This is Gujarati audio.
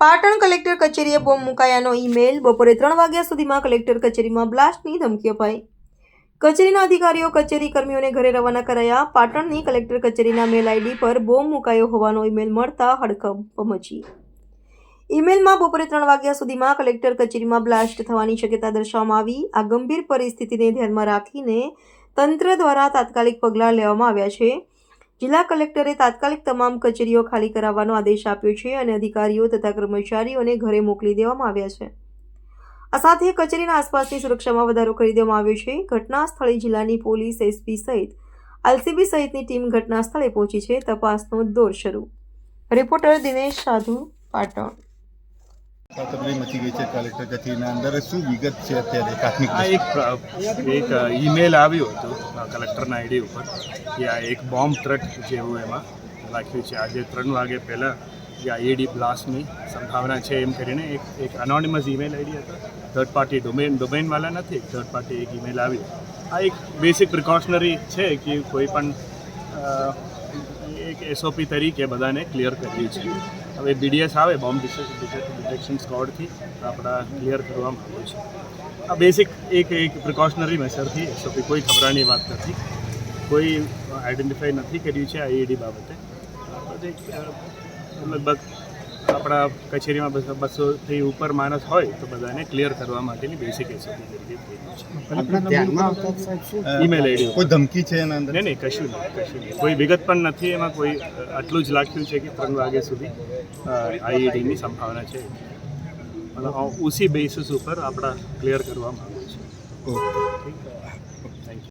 પાટણ કલેક્ટર કચેરીએ બોમ્બ મુકાયાનો ઈમેલ બપોરે 3 વાગ્યા સુધીમાં કલેક્ટર કચેરીમાં બ્લાસ્ટની ધમકી અપાઈ. કચેરીના અધિકારીઓ કચેરી કર્મીઓને ઘરે રવાના કરાયા. પાટણની કલેક્ટર કચેરીના મેલ આઈડી પર બોમ્બ મુકાયો હોવાનો ઈમેલ મળતા હડકંપ મચી. ઈમેલમાં બપોરે 3 વાગ્યા સુધીમાં કલેક્ટર કચેરીમાં બ્લાસ્ટ થવાની શક્યતા દર્શાવવામાં આવી. આ ગંભીર પરિસ્થિતિને ધ્યાનમાં રાખીને તંત્ર દ્વારા તાત્કાલિક પગલાં લેવામાં આવ્યા છે. જિલ્લા કલેક્ટરે તાત્કાલિક તમામ કચેરીઓ ખાલી કરાવવાનો આદેશ આપ્યો છે અને અધિકારીઓ તથા કર્મચારીઓને ઘરે મોકલી દેવામાં આવ્યા છે. આ સાથે કચેરીના આસપાસની સુરક્ષામાં વધારો કરી દેવામાં આવ્યો છે. ઘટના સ્થળે જિલ્લાની પોલીસ, એસપી સહિત એલસીબી સહિતની ટીમ ઘટના સ્થળે પહોંચી છે. તપાસનો દોર શરૂ. રિપોર્ટર દિનેશ સાધુ, પાટણ. તબલી મચી ગઈ છે કલેક્ટર કચેરીના અંદર. શું વિગત છે અત્યારે પ્રાથમિક? એક ઈમેલ આવ્યું હતું કલેક્ટરના આઈડી ઉપર કે આ એક બોમ્બ થ્રેટ જેવું એમાં લખ્યું છે. આજે 3 વાગે પહેલાં જે આઈઈડી બ્લાસ્ટની સંભાવના છે એમ કરીને એક અનોનિમસ ઈમેલ આઈડી હતો. થર્ડ પાર્ટી ડોમેનવાળા નથી, થર્ડ પાર્ટી એક ઈમેલ આવ્યું. આ એક બેસિક પ્રિકોશનરી છે કે કોઈ પણ એક એસઓપી તરીકે બધાને ક્લિયર કર્યું છે. હવે બીડીએસ આવે, બોમ્બ ડિટેક્શન સ્ક્વોડથી આપણા ક્લિયર કરવામાં આવ્યું છે. આ બેસિક એક પ્રિકોશનરી મેસરથી એસઓપી, કોઈ ખબરાની વાત નથી, કોઈ આઈડેન્ટિફાઈ નથી કર્યું છે આઈઈડી બાબતે. લગભગ આપણા કચેરીમાં 200થી ઉપર માણસ હોય તો બધાને ક્લિયર કરવા માટેની બેસિક એસઓપી તરીકે ઈમેલ આઈડી. કોઈ ધમકી છે એના અંદર? નહીં, કશું નહીં. કોઈ વિગત પણ નથી એમાં. કોઈ આટલું જ લખ્યું છે કે 3 વાગ્યા સુધી આઈઈડીની સંભાવના છે. ઉસી બેસિસ ઉપર આપણા ક્લિયર કરવામાં આવે છે. ઓકે.